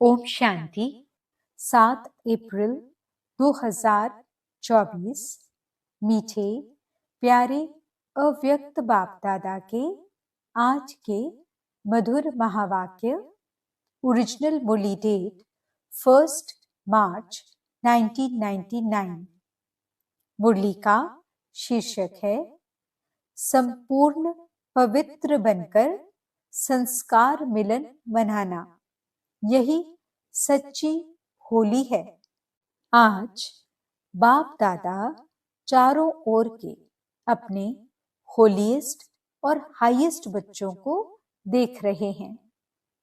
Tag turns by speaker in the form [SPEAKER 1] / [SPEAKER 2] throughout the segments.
[SPEAKER 1] ओम शांति। 7 अप्रैल 2024। मीठे प्यारे अव्यक्त बाप दादा के आज के मधुर महावाक्य। ओरिजिनल मुरली डेट 1 मार्च 1999। मुरली का शीर्षक है संपूर्ण पवित्र बनकर संस्कार मिलन मनाना, यही सच्ची होली है। आज बाप दादा चारों ओर के अपने होलीएस्ट और हाईएस्ट बच्चों को देख रहे हैं।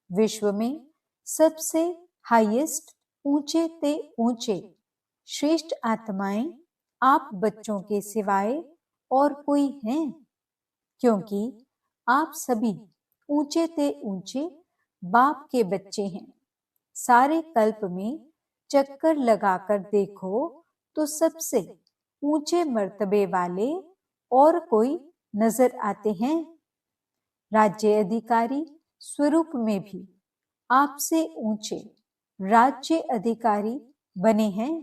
[SPEAKER 1] विश्व में सबसे हाईएस्ट, ऊंचे ते ऊंचे श्रेष्ठ आत्माएं आप बच्चों के सिवाय और कोई हैं? क्योंकि आप सभी ऊंचे ते ऊंचे बाप के बच्चे हैं। सारे कल्प में चक्कर लगाकर देखो तो सबसे ऊंचे मर्तबे वाले और कोई नजर आते हैं? राज्य अधिकारी स्वरूप में भी आपसे ऊंचे राज्य अधिकारी बने हैं।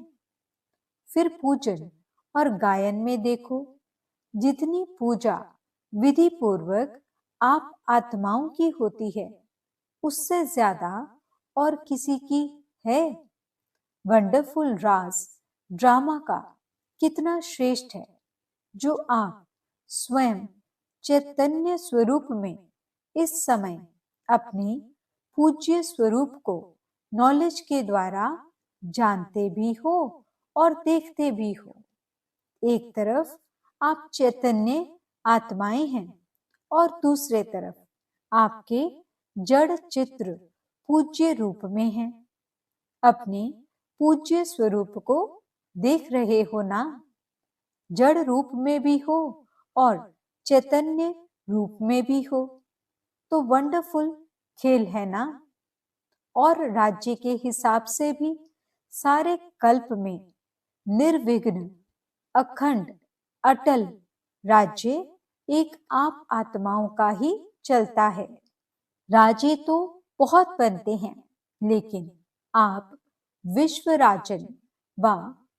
[SPEAKER 1] फिर पूजन और गायन में देखो, जितनी पूजा विधि पूर्वक आप आत्माओं की होती है, उससे ज्यादा और किसी की है? वंडरफुल राज ड्रामा का कितना श्रेष्ठ है जो आप स्वयं चैतन्य स्वरूप में इस समय अपने पूज्य स्वरूप को नॉलेज के द्वारा जानते भी हो और देखते भी हो। एक तरफ आप चैतन्य आत्माएं हैं और दूसरे तरफ आपके जड़ चित्र पूज्य रूप में हैं। अपने पूज्य स्वरूप को देख रहे हो ना? जड़ रूप में भी हो और चैतन्य रूप में भी हो, तो वंडरफुल खेल है ना? और राज्य के हिसाब से भी सारे कल्प में निर्विघ्न, अखंड, अटल राज्य एक आप आत्माओं का ही चलता है। राज्य तो बहुत बनते हैं, लेकिन आप विश्वराजन व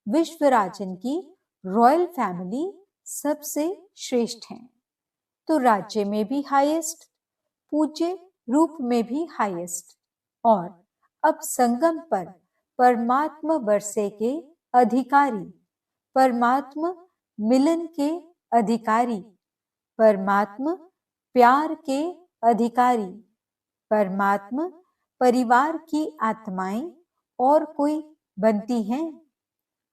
[SPEAKER 1] विश्वराजन की रॉयल फैमिली सबसे श्रेष्ठ हैं। तो राज्य में भी हाईएस्ट, पूज्य रूप में भी हाईएस्ट, और अब संगम पर परमात्मा वर्षे के अधिकारी, परमात्मा मिलन के अधिकारी, परमात्मा प्यार के अधिकारी, परमात्मा परिवार की आत्माएं और कोई बनती हैं?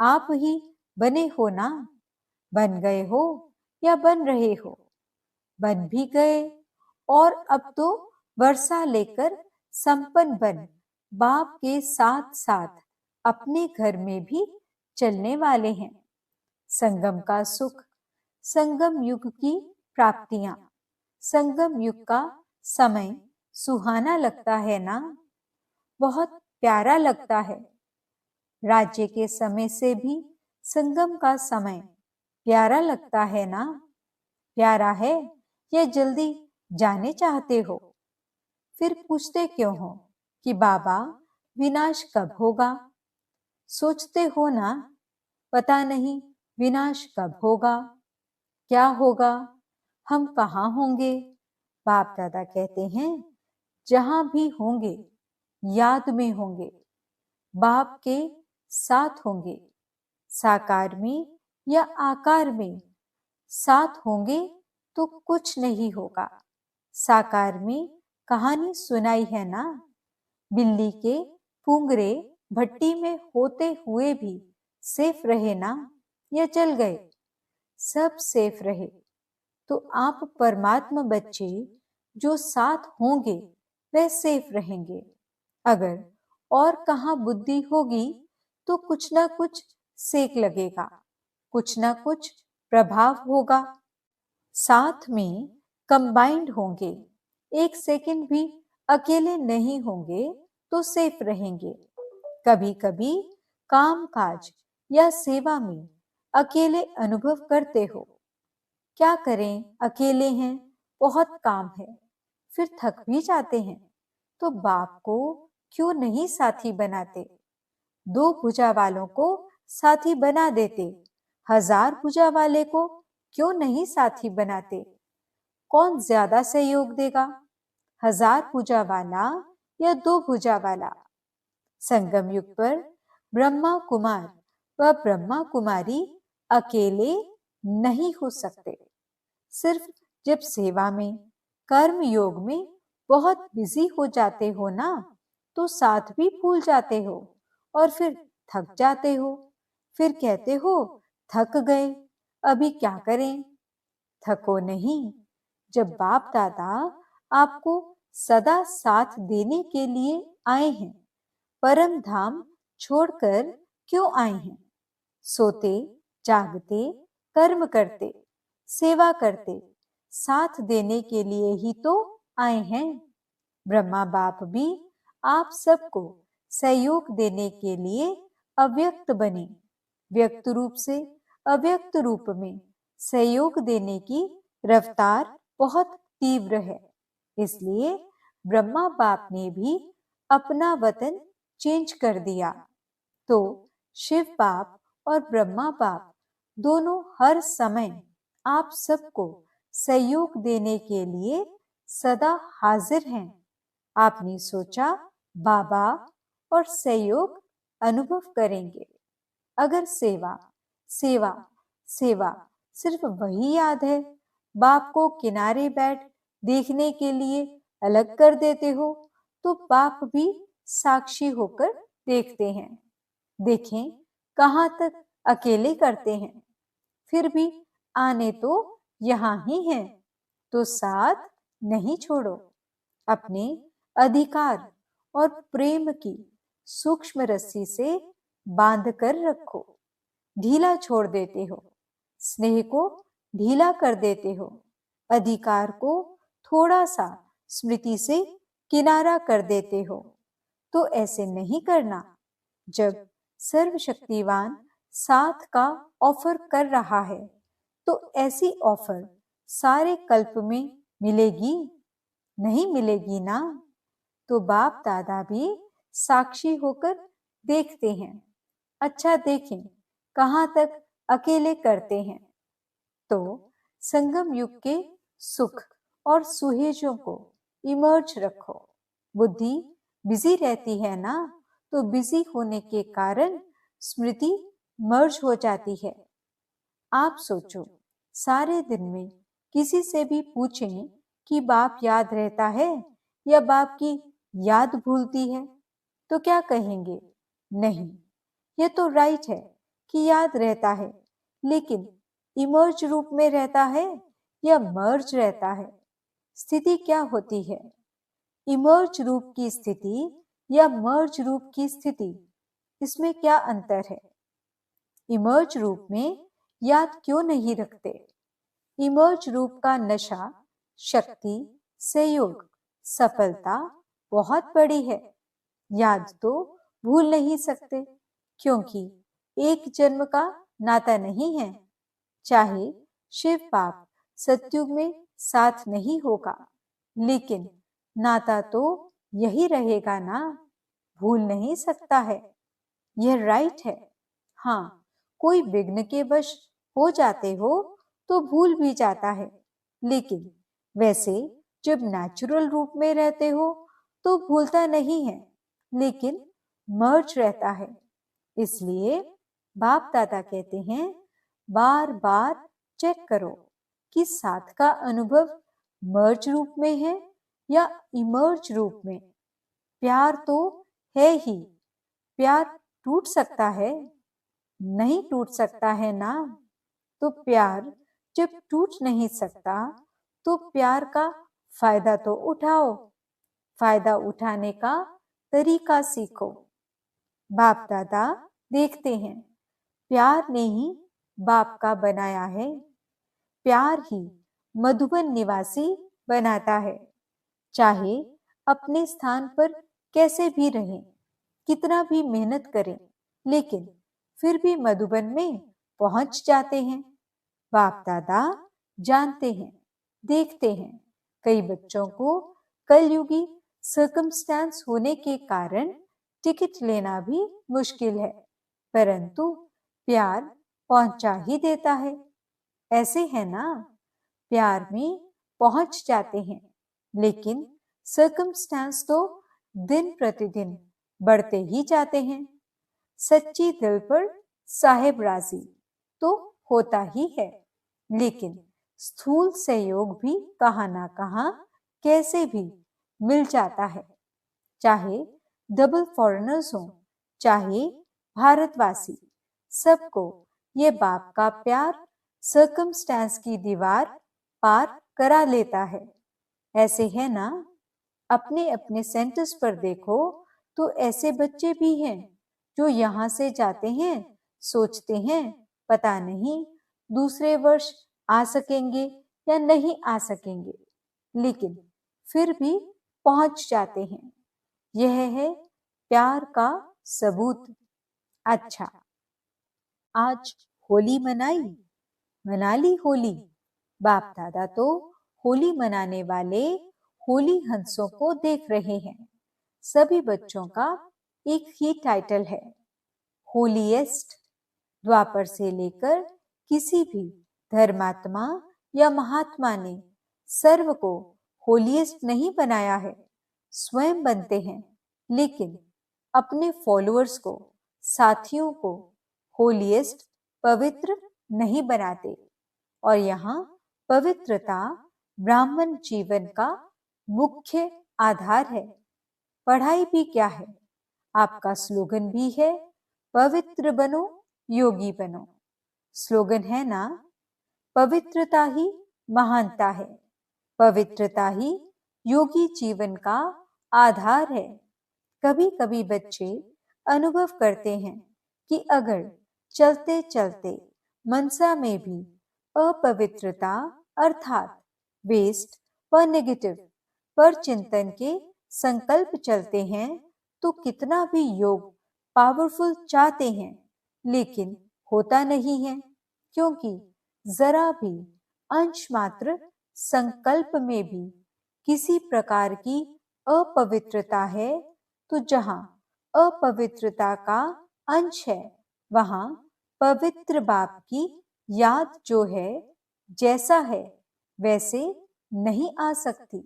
[SPEAKER 1] आप ही बने हो ना? बन गए हो या बन रहे हो? बन भी गए और अब तो वर्षा लेकर संपन्न बन बाप के साथ साथ अपने घर में भी चलने वाले हैं। संगम का सुख, संगम युग की प्राप्तियां, संगम युग का समय सुहाना लगता है ना? बहुत प्यारा लगता है। राज्य के समय से भी संगम का समय प्यारा लगता है ना? प्यारा है या जल्दी जाने चाहते हो? फिर पूछते क्यों हो कि बाबा विनाश कब होगा? सोचते हो ना, पता नहीं विनाश कब होगा, क्या होगा, हम कहाँ होंगे? बाप दादा कहते हैं जहां भी होंगे याद में होंगे, बाप के साथ होंगे, साकार में या आकार में साथ होंगे तो कुछ नहीं होगा। साकार में कहानी सुनाई है ना, बिल्ली के पुंगरे भट्टी में होते हुए भी सेफ रहे ना, या जल गए? सब सेफ रहे। तो आप परमात्मा बच्चे जो साथ होंगे वह सेफ रहेंगे। अगर और कहाँ बुद्धि होगी तो कुछ ना कुछ सेक लगेगा, कुछ ना कुछ प्रभाव होगा। साथ में कंबाइंड होंगे, एक सेकंड भी अकेले नहीं होंगे तो सेफ रहेंगे। कभी कभी काम काज या सेवा में अकेले अनुभव करते हो। क्या करें, अकेले हैं, बहुत काम है, फिर थक भी जाते हैं, तो बाप को क्यों नहीं साथी बनाते? 2 भुजा वालों को साथी बना देते, 1000 भुजा वाले को क्यों नहीं साथी बनाते? कौन ज्यादा सहयोग देगा, 1000 भुजा वाला या 2 भुजा वाला? संगम युग पर ब्रह्मा कुमार व ब्रह्मा कुमारी अकेले नहीं हो सकते। सिर्फ जब सेवा में, कर्म योग में बहुत बिजी हो जाते हो ना, तो साथ भी भूल जाते हो और फिर थक जाते हो। फिर कहते हो थक गए, अभी क्या करें? थको नहीं। जब बाप दादा आपको सदा साथ देने के लिए आए हैं, परम धाम छोड़कर क्यों आए हैं? सोते जागते, कर्म करते, सेवा करते, साथ देने के लिए ही तो आए हैं। ब्रह्मा बाप भी आप सबको सहयोग देने के लिए अव्यक्त बने। व्यक्त रूप से अव्यक्त रूप में सहयोग देने की रफ्तार बहुत तीव्र है। इसलिए ब्रह्मा बाप ने भी अपना वतन चेंज कर दिया। तो शिव बाप और ब्रह्मा बाप दोनों हर समय आप सबको सहयोग देने के लिए सदा हाजिर हैं। आपने सोचा बाबा और सहयोग अनुभव करेंगे। अगर सेवा सेवा सेवा सिर्फ वही याद है, बाप को किनारे बैठ देखने के लिए अलग कर देते हो, तो बाप भी साक्षी होकर देखते हैं। देखें कहां तक अकेले करते हैं। फिर भी आने तो यहाँ ही हैं, तो साथ नहीं छोड़ो। अपने अधिकार और प्रेम की सूक्ष्म रस्सी से बांध कर रखो। ढीला छोड़ देते हो, स्नेह को ढीला कर देते हो, अधिकार को थोड़ा सा स्मृति से किनारा कर देते हो। तो ऐसे नहीं करना। जब सर्वशक्तिवान साथ का ऑफर कर रहा है, तो ऐसी ऑफर सारे कल्प में मिलेगी? नहीं मिलेगी ना। तो बाप दादा भी साक्षी होकर देखते हैं। अच्छा देखें कहां तक अकेले करते हैं। तो संगम युग के सुख और सुहेजों को इमर्ज रखो। बुद्धि बिजी रहती है ना, तो बिजी होने के कारण स्मृति मर्ज हो जाती है। आप सोचो, सारे दिन में किसी से भी पूछें कि बाप याद रहता है या बाप की याद भूलती है, तो क्या कहेंगे? नहीं, ये तो राइट है कि याद रहता है, लेकिन इमर्ज रूप में रहता है या मर्ज रहता है? स्थिति क्या होती है? इमर्ज रूप की स्थिति या मर्ज रूप की स्थिति, इसमें क्या अंतर है? इमर्ज रूप में याद क्यों नहीं रखते? इमर्ज रूप का नशा, शक्ति, सहयोग, सफलता बहुत बड़ी है। याद तो भूल नहीं सकते, क्योंकि एक जन्म का नाता नहीं है। चाहे शिव बाप सतयुग में साथ नहीं होगा, लेकिन नाता तो यही रहेगा ना, भूल नहीं सकता है। यह राइट है। हाँ, कोई विघ्न के वश हो जाते हो तो भूल भी जाता है, लेकिन वैसे जब नेचुरल रूप में रहते हो तो भूलता नहीं है, लेकिन मर्ज रहता है। इसलिए बाप दादा कहते हैं, बार बार चेक करो कि साथ का अनुभव मर्ज रूप में है या इमर्ज रूप में। प्यार तो है ही, प्यार टूट सकता है? नहीं टूट सकता है ना। तो प्यार जब टूट नहीं सकता, तो प्यार का फायदा तो उठाओ। फायदा उठाने का तरीका सीखो। बाप दादा देखते हैं, प्यार ने ही बाप का बनाया है। प्यार ही मधुबन निवासी बनाता है। चाहे अपने स्थान पर कैसे भी रहें, कितना भी मेहनत करें, लेकिन फिर भी मधुबन में पहुंच जाते हैं। बाप दादा जानते हैं, देखते हैं। कई बच्चों को कलयुगी सर्कमस्टेंस होने के कारण टिकट लेना भी मुश्किल है, परंतु प्यार पहुंचा ही देता है। ऐसे है ना, प्यार में पहुंच जाते हैं, लेकिन सर्कमस्टेंस तो दिन प्रतिदिन बढ़ते ही जाते हैं। सच्ची दिल पर साहेब राजी तो होता ही है, लेकिन स्थूल सहयोग भी कहाँ ना कहाँ कैसे भी मिल जाता है। चाहे डबल फॉरेनर्स हों, चाहे भारतवासी, सबको ये बाप का प्यार सर्कमस्टेंस की दीवार पार करा लेता है। ऐसे है ना, अपने अपने सेंटर्स पर देखो तो ऐसे बच्चे भी हैं जो यहाँ से जाते हैं, सोचते हैं पता नहीं दूसरे वर्ष आ सकेंगे या नहीं आ सकेंगे, लेकिन फिर भी पहुंच जाते हैं। यह है प्यार का सबूत। अच्छा, आज होली मनाई, मना ली होली। बाप दादा तो होली मनाने वाले होली हंसों को देख रहे हैं। सभी बच्चों का एक ही टाइटल है, होलीएस्ट। द्वापर से लेकर किसी भी धर्मात्मा या महात्मा ने सर्व को होलीएस्ट नहीं बनाया है, स्वयं बनते हैं, लेकिन अपने फॉलोअर्स को, साथियों को होलीएस्ट, पवित्र नहीं बनाते। और यहाँ पवित्रता ब्राह्मण जीवन का मुख्य आधार है। पढ़ाई भी क्या है, आपका स्लोगन भी है, पवित्र बनो योगी बनो। स्लोगन है ना, पवित्रता ही महानता है, पवित्रता ही योगी जीवन का आधार है। कभी कभी बच्चे अनुभव करते हैं कि अगर चलते चलते मनसा में भी अपवित्रता अर्थात वेस्ट व नेगेटिव पर चिंतन के संकल्प चलते हैं तो कितना भी योग पावरफुल चाहते हैं, लेकिन होता नहीं है, क्योंकि जरा भी अंश मात्र संकल्प में भी किसी प्रकार की अपवित्रता है, तो जहां अपवित्रता का अंश है वहां पवित्र बाप की याद जो है, जैसा है वैसे नहीं आ सकती।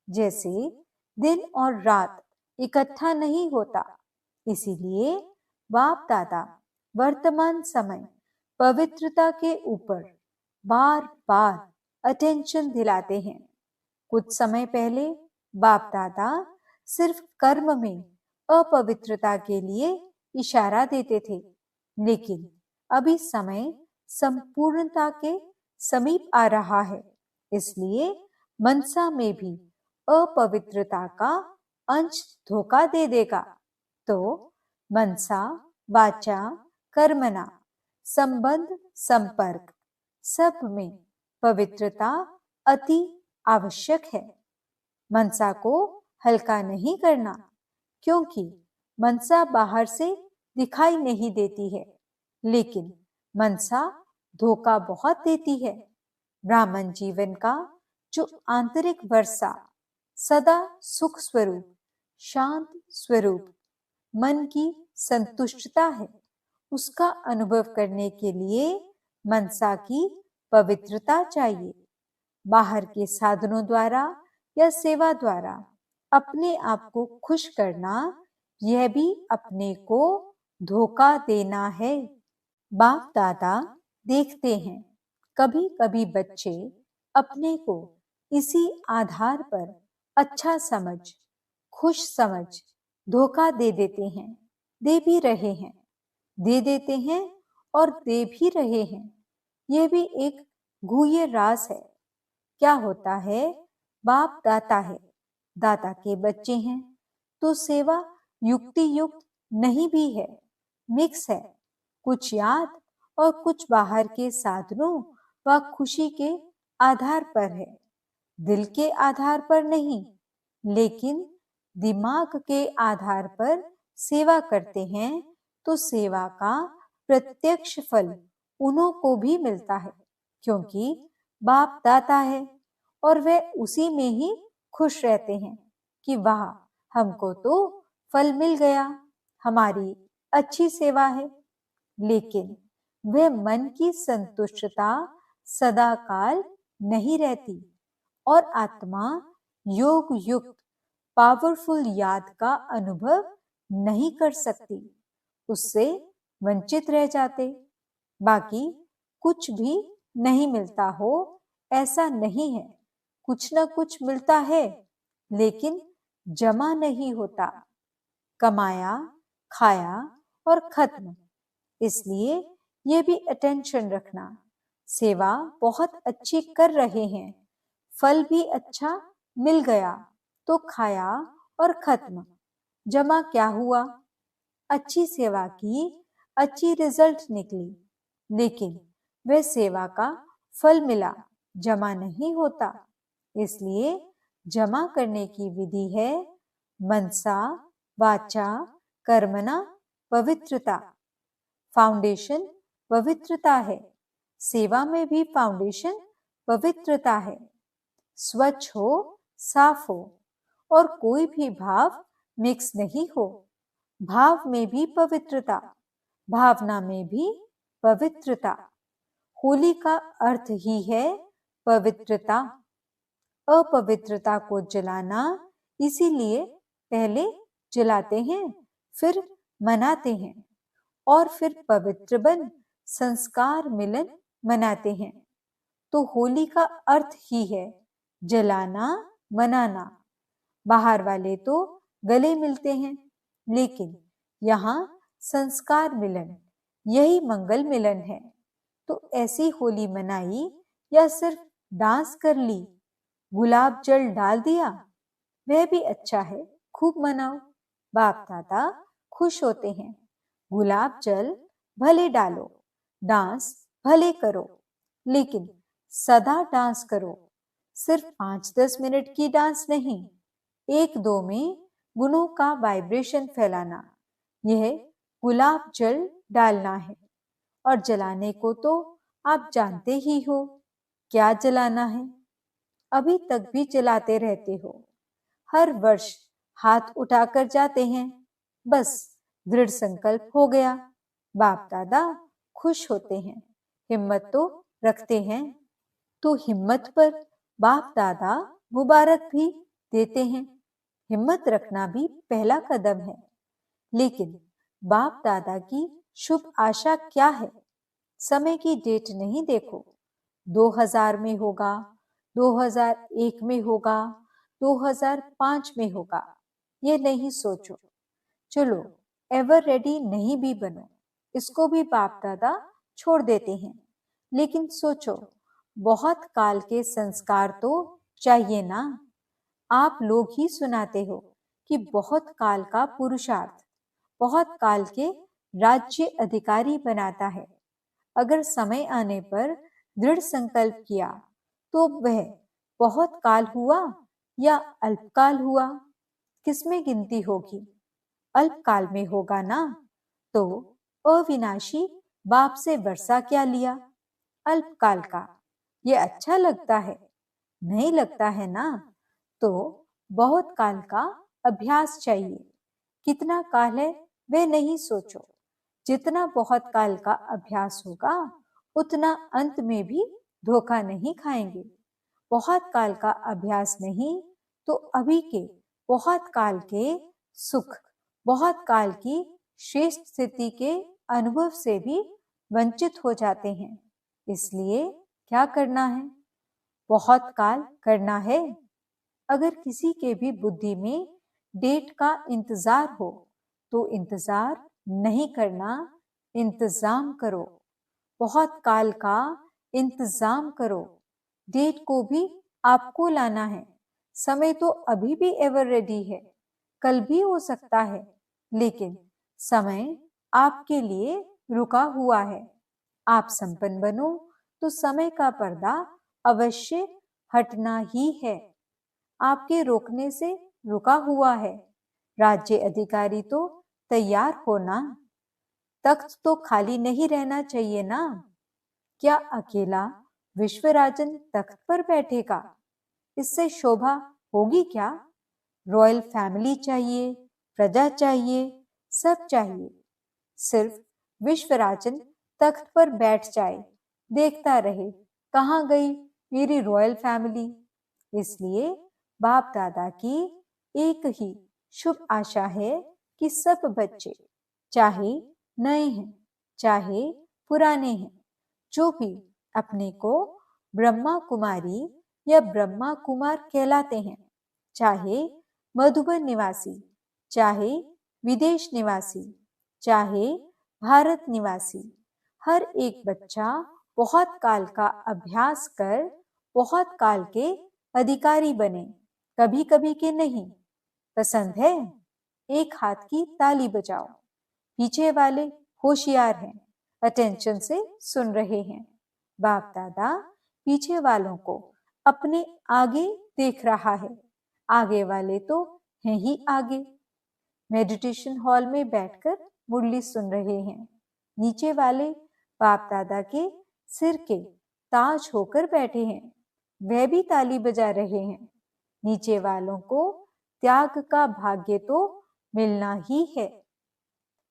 [SPEAKER 1] जैसे दिन और रात इकट्ठा नहीं होता, इसीलिए बाप दादा वर्तमान समय पवित्रता के ऊपर बार बार अटेंशन दिलाते हैं। कुछ समय पहले बाप दादा सिर्फ कर्म में अपवित्रता के लिए इशारा देते थे, लेकिन अभी समय संपूर्णता के समीप आ रहा है, इसलिए मनसा में भी अपवित्रता का अंश धोखा दे देगा। तो मनसा वाचा कर्मणा संबंध संपर्क सब में पवित्रता अति आवश्यक है। मनसा को हल्का नहीं करना, क्योंकि मनसा बाहर से दिखाई नहीं देती है, लेकिन मनसा धोखा बहुत देती है। ब्राह्मण जीवन का जो आंतरिक वर्षा सदा सुख स्वरूप, शांत स्वरूप, मन की संतुष्टता है, उसका अनुभव करने के लिए मनसा की पवित्रता चाहिए। बाहर के साधनों द्वारा या सेवा द्वारा अपने आप को खुश करना, यह भी अपने को धोखा देना है। बाप दादा देखते हैं कभी कभी बच्चे अपने को इसी आधार पर अच्छा समझ, खुश समझ धोखा दे देते हैं, दे भी रहे हैं, दे देते हैं और दे भी रहे हैं। यह भी एक गुह्य राज है। क्या होता है, बाप दाता है, दाता के बच्चे हैं, तो सेवा युक्ति युक्त नहीं भी है, मिक्स है। कुछ याद और कुछ बाहर के साधनों व खुशी के आधार पर है, दिल के आधार पर नहीं, लेकिन दिमाग के आधार पर सेवा करते हैं तो सेवा का प्रत्यक्ष फल उन्हों को भी मिलता है, क्योंकि बाप दाता है और वे उसी में ही खुश रहते हैं। कि वाह, हमको तो फल मिल गया, हमारी अच्छी सेवा है। लेकिन वह मन की संतुष्टता सदा काल नहीं रहती और आत्मा योग युक्त पावरफुल याद का अनुभव नहीं कर सकती, उससे वंचित रह जाते। बाकी कुछ भी नहीं मिलता हो ऐसा नहीं है, कुछ न कुछ मिलता है, लेकिन जमा नहीं होता, कमाया, खाया और खत्म। इसलिए ये भी अटेंशन रखना, सेवा बहुत अच्छी कर रहे हैं, फल भी अच्छा मिल गया तो खाया और खत्म, जमा क्या हुआ? अच्छी सेवा की, अच्छी रिजल्ट निकली, लेकिन वह सेवा का फल मिला, जमा नहीं होता। इसलिए जमा करने की विधि है मनसा वाचा कर्मणा पवित्रता। फाउंडेशन पवित्रता है, सेवा में भी फाउंडेशन पवित्रता है। स्वच्छ हो, साफ हो और कोई भी भाव मिक्स नहीं हो। भाव में भी पवित्रता, भावना में भी पवित्रता। होली का अर्थ ही है पवित्रता। अपवित्रता को जलाना, इसीलिए पहले जलाते हैं, फिर मनाते हैं और फिर पवित्र बन संस्कार मिलन मनाते हैं। तो होली का अर्थ ही है जलाना, मनाना। बाहर वाले तो गले मिलते हैं, लेकिन यहाँ संस्कार मिलन, यही मंगल मिलन है। तो ऐसी होली मनाई या सिर्फ डांस कर ली, गुलाब जल डाल दिया, वह भी अच्छा है, खूब मनाओ। बाप दादा खुश होते हैं। गुलाब जल भले डालो, डांस भले करो, लेकिन सदा डांस करो। सिर्फ 5-10 मिनट की डांस नहीं, 1-2 में गुणों का वाइब्रेशन फैलाना, यह गुलाब जल डालना है। और जलाने को तो आप जानते ही हो क्या जलाना है, अभी तक भी जलाते रहते हो। हर वर्ष हाथ उठाकर जाते हैं, बस दृढ़ संकल्प हो गया। बाप दादा खुश होते हैं, हिम्मत तो रखते हैं। तो हिम्मत पर बाप दादा मुबारक भी देते हैं। हिम्मत रखना भी पहला कदम है, लेकिन बाप दादा की शुभ आशा क्या है? समय की डेट नहीं देखो, 2000 में होगा, 2001 में होगा, 2005 में होगा, ये नहीं सोचो। चलो एवर रेडी नहीं भी बनो, इसको भी बाप दादा छोड़ देते हैं, लेकिन सोचो बहुत काल के संस्कार तो चाहिए ना। आप लोग ही सुनाते हो कि बहुत काल का पुरुषार्थ बहुत काल के राज्य अधिकारी बनाता है। अगर समय आने पर दृढ़ संकल्प किया तो वह बहुत काल हुआ या अल्पकाल हुआ, किसमें गिनती होगी? अल्पकाल में होगा ना, तो अविनाशी बाप से वर्षा क्या लिया? अल्पकाल का। ये अच्छा लगता है? नहीं लगता है ना, तो बहुत काल का अभ्यास चाहिए। कितना काल है वे नहीं सोचो, जितना बहुत काल का अभ्यास होगा उतना अंत में भी धोखा नहीं खाएंगे। बहुत काल का अभ्यास नहीं तो अभी के बहुत काल के सुख, बहुत काल की श्रेष्ठ स्थिति के अनुभव से भी वंचित हो जाते हैं। इसलिए क्या करना है? बहुत काल करना है। अगर किसी के भी बुद्धि में डेट का इंतजार हो तो इंतजार नहीं करना, इंतजाम करो। बहुत काल का इंतजाम करो। डेट को भी आपको लाना है। समय तो अभी भी एवर रेडी है, कल भी हो सकता है, लेकिन समय आपके लिए रुका हुआ है। आप संपन्न बनो तो समय का पर्दा अवश्य हटना ही है। आपके रोकने से रुका हुआ है। राज्य अधिकारी तो तैयार हो ना, तख्त तो खाली नहीं रहना चाहिए ना। क्या अकेला विश्वराजन तख्त पर बैठेगा? इससे शोभा होगी क्या? रॉयल फैमिली चाहिए, प्रजा चाहिए, सब चाहिए। सिर्फ विश्वराजन तख्त पर बैठ जाए, देखता रहे कहाँ गई मेरी रॉयल फैमिली। इसलिए बाप दादा की एक ही शुभ आशा है कि सब बच्चे, चाहे नए हैं चाहे पुराने हैं, जो भी अपने को ब्रह्मा कुमारी या ब्रह्मा कुमार कहलाते हैं, चाहे मधुबन निवासी, चाहे विदेश निवासी, चाहे भारत निवासी, हर एक बच्चा बहुत काल का अभ्यास कर बहुत काल के अधिकारी बने, कभी कभी के नहीं। पसंद है? एक हाथ की ताली बजाओ। पीछे वाले होशियार हैं, अटेंशन से सुन रहे हैं। बाप दादा पीछे वालों को अपने आगे देख रहा है, आगे वाले तो हैं ही आगे। मेडिटेशन हॉल में बैठकर मुरली सुन रहे हैं। नीचे वाले बाप दादा के सिर के ताज होकर बैठे हैं, वह भी ताली बजा रहे हैं। नीचे वालों को त्याग का भाग्य तो मिलना ही है।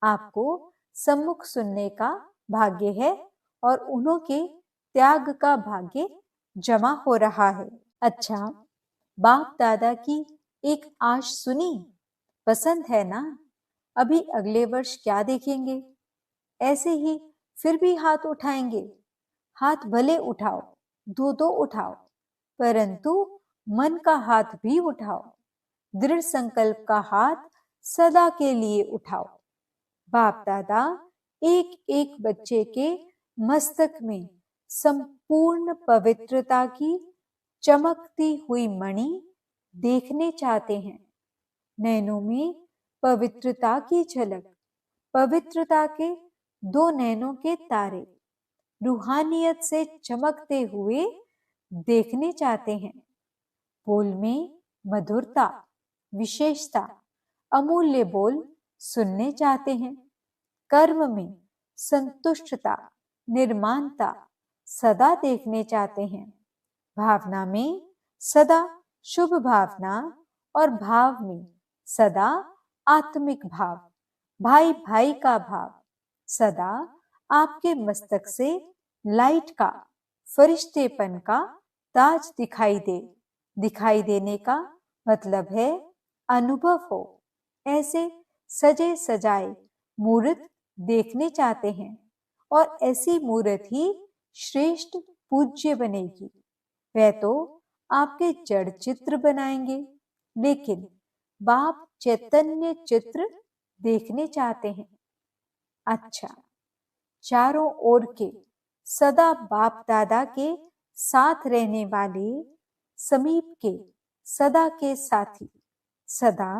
[SPEAKER 1] आपको सम्मुख सुनने का भाग्य है और उन्हों के त्याग का भाग्य जमा हो रहा है। अच्छा, बाप दादा की एक आश सुनी? पसंद है ना? अभी अगले वर्ष क्या देखेंगे? ऐसे ही फिर भी हाथ उठाएंगे। हाथ भले उठाओ, दो दो उठाओ, परंतु मन का हाथ भी उठाओ। दृढ़ संकल्प का हाथ सदा के लिए उठाओ। बाप दादा एक एक बच्चे के मस्तक में संपूर्ण पवित्रता की चमकती हुई मणि देखने चाहते हैं। नैनों में पवित्रता की झलक, पवित्रता के दो नैनों के तारे रूहानियत से चमकते हुए देखने चाहते हैं। बोल में मधुरता, विशेषता, अमूल्य बोल सुनने चाहते हैं। कर्म में संतुष्टता, निर्माणता सदा देखने चाहते हैं। भावना में सदा शुभ भावना और भाव में सदा आत्मिक भाव, भाई भाई का भाव। सदा आपके मस्तक से लाइट का, फरिश्तेपन का ताज दिखाई दे। दिखाई देने का मतलब है अनुभव हो। ऐसे सजे सजाए मूर्त देखने चाहते हैं और ऐसी मूर्त ही श्रेष्ठ पूज्य बनेगी। वह तो आपके जड़ चित्र बनाएंगे, लेकिन बाप चैतन्य चित्र देखने चाहते हैं। अच्छा, चारों ओर के सदा बाप दादा के साथ रहने वाले, समीप के सदा के साथी, सदा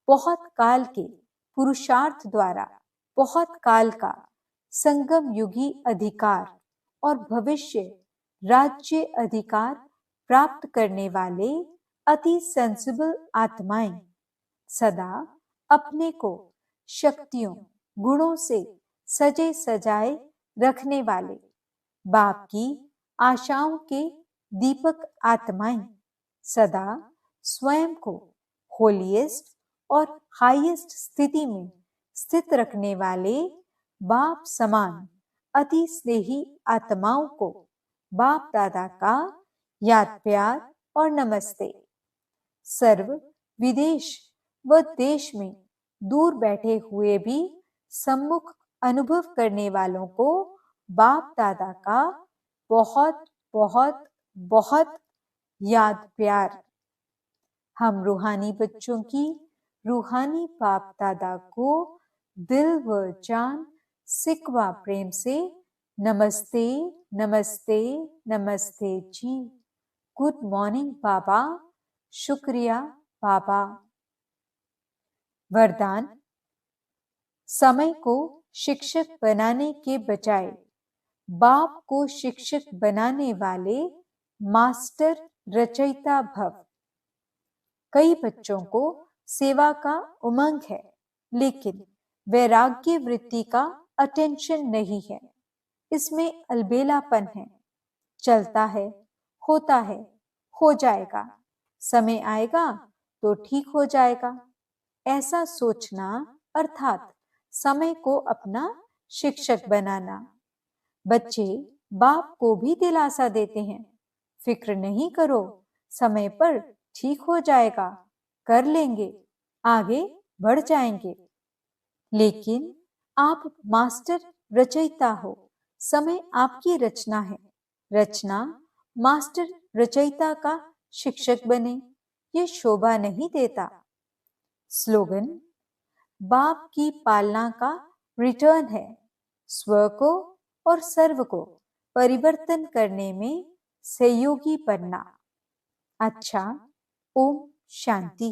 [SPEAKER 1] बहुत काल के पुरुषार्थ द्वारा बहुत काल का संगम युगी अधिकार और भविष्य राज्य अधिकार प्राप्त करने वाले अति सेंसिबल आत्माएं, सदा अपने को शक्तियों गुणों से सजे सजाए रखने वाले, बाप की आशाओं के दीपक आत्माएं, सदा स्वयं को होलीएस्ट और हाईएस्ट स्थिति में स्थित रखने वाले बाप समान अति स्नेही आत्माओं को बाप दादा का याद प्यार और नमस्ते। सर्व विदेश व देश में दूर बैठे हुए भी सम्मुख अनुभव करने वालों को बाप दादा का बहुत बहुत बहुत याद प्यार। हम रूहानी बच्चों की रूहानी बाप दादा को दिल व जान सिकवा प्रेम से नमस्ते नमस्ते नमस्ते जी। गुड मॉर्निंग बाबा, शुक्रिया बाबा। वरदान: समय को शिक्षक बनाने के बजाय बाप को शिक्षक बनाने वाले मास्टर रचयिता भव। कई बच्चों को सेवा का उमंग है, लेकिन वैराग्य वृत्ति का अटेंशन नहीं है। इसमें अलबेलापन है। चलता है, होता है, हो जाएगा, समय आएगा तो ठीक हो जाएगा। ऐसा सोचना अर्थात समय को अपना शिक्षक बनाना। बच्चे बाप को भी दिलासा देते हैं, फिक्र नहीं करो, समय पर ठीक हो जाएगा, कर लेंगे, आगे बढ़ जाएंगे। लेकिन आप मास्टर रचयिता हो, समय आपकी रचना है, रचना मास्टर रचयिता का शिक्षक बने, ये शोभा नहीं देता। स्लोगन: बाप की पालना का रिटर्न है, स्व को और सर्व को परिवर्तन करने में सहयोगी बनना। अच्छा, ओम शांति।